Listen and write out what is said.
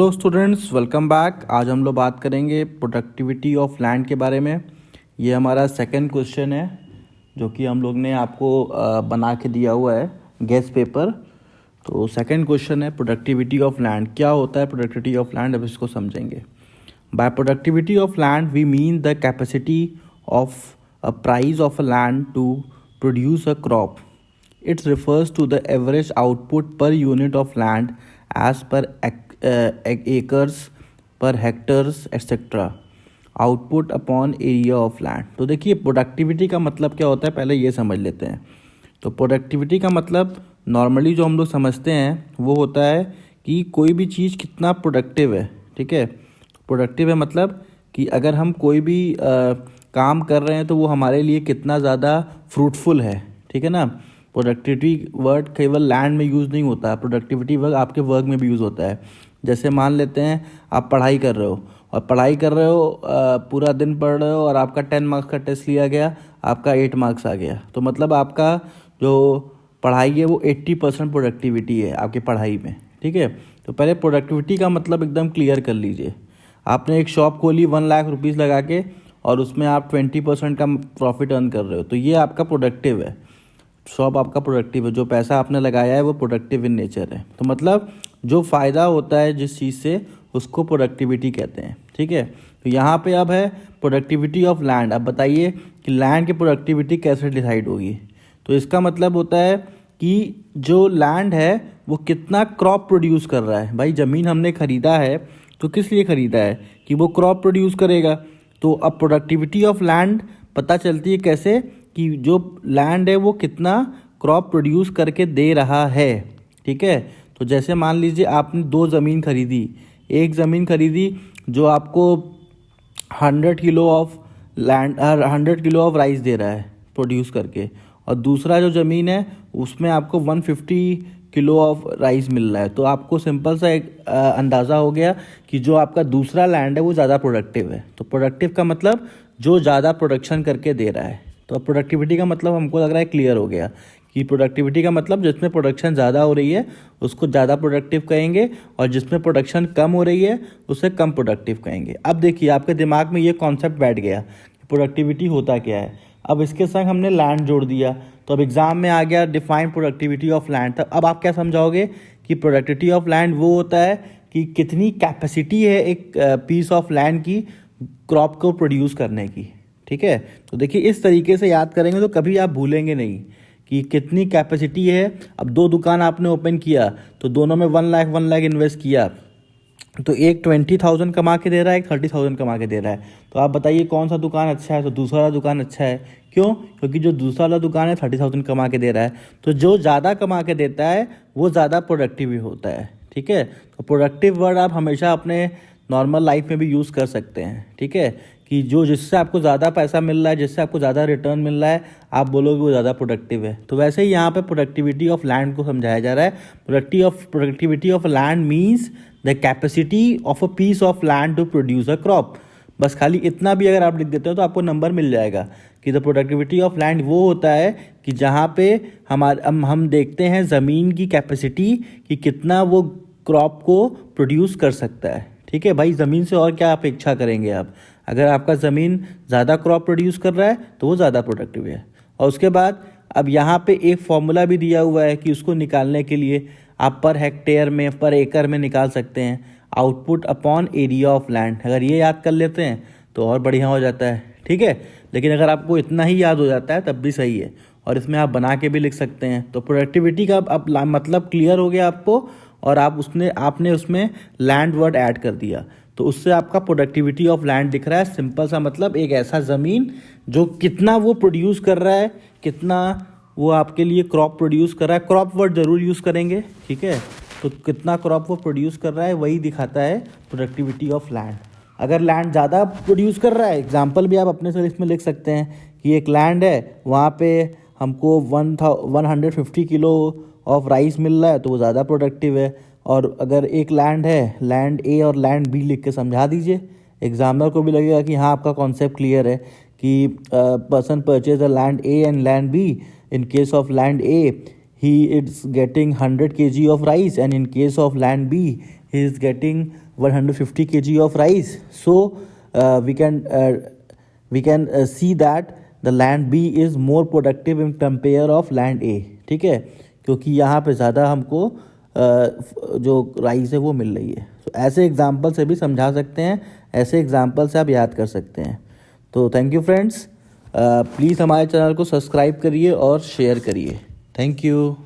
Hello students, welcome back. आज हम लोग बात करेंगे प्रोडक्टिविटी ऑफ लैंड के बारे में। ये हमारा सेकंड क्वेश्चन है जो कि हम लोग ने आपको बना के दिया हुआ है गेस्ट पेपर। तो सेकंड क्वेश्चन है प्रोडक्टिविटी ऑफ लैंड। क्या होता है प्रोडक्टिविटी ऑफ लैंड, अब इसको समझेंगे। By productivity of land we mean the capacity of a price of a land to produce a crop. It refers to the average output per unit of land as per acres per hectares etc. Output upon area of land. तो देखिए productivity का मतलब क्या होता है, पहले ये समझ लेते हैं। तो प्रोडक्टिविटी का मतलब नॉर्मली जो हम लोग समझते हैं वो होता है कि कोई भी चीज़ कितना प्रोडक्टिव है। ठीक है, प्रोडक्टिव है मतलब कि अगर हम कोई भी काम कर रहे हैं तो वो हमारे लिए कितना ज़्यादा फ्रूटफुल है। ठीक है ना। प्रोडक्टिविटी वर्ड केवल लैंड में यूज़ नहीं होता, प्रोडक्टिविटी वर्ड आपके वर्क में भी यूज़ होता है। जैसे मान लेते हैं आप पढ़ाई कर रहे हो और पूरा दिन पढ़ रहे हो और आपका 10 मार्क्स का टेस्ट लिया गया, आपका 8 मार्क्स आ गया। तो मतलब आपका जो पढ़ाई है वो 80% प्रोडक्टिविटी है आपकी पढ़ाई में। ठीक है, तो पहले प्रोडक्टिविटी का मतलब एकदम क्लियर कर लीजिए। आपने एक शॉप खोली 1 लाख रुपीज़ लगा के और उसमें आप 20% का प्रॉफिट अर्न कर रहे हो, तो ये आपका प्रोडक्टिव है। शॉप आपका प्रोडक्टिव है, जो पैसा आपने लगाया है वो प्रोडक्टिव इन नेचर है। तो मतलब जो फ़ायदा होता है जिस चीज़ से, उसको प्रोडक्टिविटी कहते हैं। ठीक है, तो यहाँ पे अब है प्रोडक्टिविटी ऑफ लैंड। अब बताइए कि लैंड की प्रोडक्टिविटी कैसे डिसाइड होगी। तो इसका मतलब होता है कि जो लैंड है वो कितना क्रॉप प्रोड्यूस कर रहा है। भाई ज़मीन हमने ख़रीदा है तो किस लिए ख़रीदा है, कि वो क्रॉप प्रोड्यूस करेगा। तो अब प्रोडक्टिविटी ऑफ लैंड पता चलती है कैसे, कि जो लैंड है वो कितना क्रॉप प्रोड्यूस करके दे रहा है। ठीक है, तो जैसे मान लीजिए आपने 2 ज़मीन खरीदी। एक ज़मीन खरीदी जो आपको 100 kilo of land 100 kilo of rice दे रहा है प्रोड्यूस करके, और दूसरा जो ज़मीन है उसमें आपको 150 किलो ऑफ राइस मिल रहा है। तो आपको सिंपल सा एक अंदाज़ा हो गया कि जो आपका दूसरा लैंड है वो ज़्यादा प्रोडक्टिव है। तो प्रोडक्टिव का मतलब जो ज़्यादा प्रोडक्शन करके दे रहा है। तो अब प्रोडक्टिविटी का मतलब हमको लग रहा है क्लियर हो गया कि प्रोडक्टिविटी का मतलब जिसमें प्रोडक्शन ज़्यादा हो रही है उसको ज़्यादा प्रोडक्टिव कहेंगे, और जिसमें प्रोडक्शन कम हो रही है उसे कम प्रोडक्टिव कहेंगे। अब देखिए आपके दिमाग में ये कॉन्सेप्ट बैठ गया कि प्रोडक्टिविटी होता क्या है। अब इसके संग हमने लैंड जोड़ दिया, तो अब एग्जाम में आ गया डिफाइन प्रोडक्टिविटी ऑफ लैंड। तब अब आप क्या समझाओगे कि प्रोडक्टिविटी ऑफ लैंड वो होता है कि कितनी कैपेसिटी है एक पीस ऑफ लैंड की क्रॉप को प्रोड्यूस करने की। ठीक है, तो देखिए इस तरीके से याद करेंगे तो कभी आप भूलेंगे नहीं कि कितनी कैपेसिटी है। अब 2 दुकान आपने ओपन किया तो दोनों में 1 लाख इन्वेस्ट किया, तो एक 20,000 कमा के दे रहा है, एक 30,000 कमा के दे रहा है। तो आप बताइए कौन सा दुकान अच्छा है, तो दूसरा वाला दुकान अच्छा है। क्यों? क्योंकि जो दूसरा वाला दुकान है 30,000 कमा के दे रहा है। तो जो ज़्यादा कमा के देता है वो ज़्यादा प्रोडक्टिव होता है। ठीक है, तो प्रोडक्टिव वर्ड आप हमेशा अपने नॉर्मल लाइफ में भी यूज़ कर सकते हैं। ठीक है, कि जो जिससे आपको ज़्यादा पैसा मिल रहा है, जिससे आपको ज़्यादा रिटर्न मिल रहा है, आप बोलोगे वो ज़्यादा प्रोडक्टिव है। तो वैसे ही यहाँ पे प्रोडक्टिविटी ऑफ लैंड को समझाया जा रहा है। Productivity of land means the capacity of a piece of land to produce a crop. बस खाली इतना भी अगर आप लिख देते हो तो आपको नंबर मिल जाएगा कि द प्रोडक्टिविटी ऑफ लैंड वो होता है कि जहाँ पे हम देखते हैं ज़मीन की कैपेसिटी कि कितना वो क्रॉप को प्रोड्यूस कर सकता है। ठीक है भाई, ज़मीन से और क्या अपेक्षा करेंगे आप। अगर आपका ज़मीन ज़्यादा क्रॉप प्रोड्यूस कर रहा है तो वो ज़्यादा प्रोडक्टिव है। और उसके बाद अब यहाँ पे एक फॉर्मूला भी दिया हुआ है कि उसको निकालने के लिए आप पर हेक्टेयर में, पर एकड़ में निकाल सकते हैं, output upon area of land. अगर ये याद कर लेते हैं तो और बढ़िया हो जाता है। ठीक है, लेकिन अगर आपको इतना ही याद हो जाता है तब भी सही है, और इसमें आप बना के भी लिख सकते हैं। तो प्रोडक्टिविटी का अब मतलब क्लियर हो गया आपको, और आपने उसमें लैंड वर्ड ऐड कर दिया, तो उससे आपका प्रोडक्टिविटी ऑफ लैंड दिख रहा है। सिंपल सा मतलब एक ऐसा ज़मीन जो कितना वो प्रोड्यूस कर रहा है, कितना वो आपके लिए क्रॉप प्रोड्यूस कर रहा है। क्रॉप वर्ड ज़रूर यूज़ करेंगे। ठीक है, तो कितना क्रॉप वो प्रोड्यूस कर रहा है वही दिखाता है प्रोडक्टिविटी ऑफ लैंड। अगर लैंड ज़्यादा प्रोड्यूस कर रहा है, एग्जाम्पल भी आप अपने से इसमें लिख सकते हैं कि एक लैंड है, वहाँ पे हमको 150 किलो ऑफ राइस मिल रहा है तो वो ज़्यादा प्रोडक्टिव है। और अगर एक लैंड है, लैंड ए और लैंड बी लिख के समझा दीजिए, एग्जामिनर को भी लगेगा कि हाँ आपका कॉन्सेप्ट क्लियर है कि person purchase the land A and land B. In case of land A he is getting 100 kg of rice, and in case of land B he is getting 150 kg of rice. So we can see that the land B is more productive in compare of land A. ठीक है, क्योंकि यहाँ पे ज़्यादा हमको जो rice है वो मिल रही है. तो ऐसे एग्जाम्पल से भी समझा सकते हैं, ऐसे एग्जाम्पल से आप याद कर सकते हैं. तो थैंक यू फ्रेंड्स, प्लीज़ हमारे चैनल को सब्सक्राइब करिए और शेयर करिए. Thank you.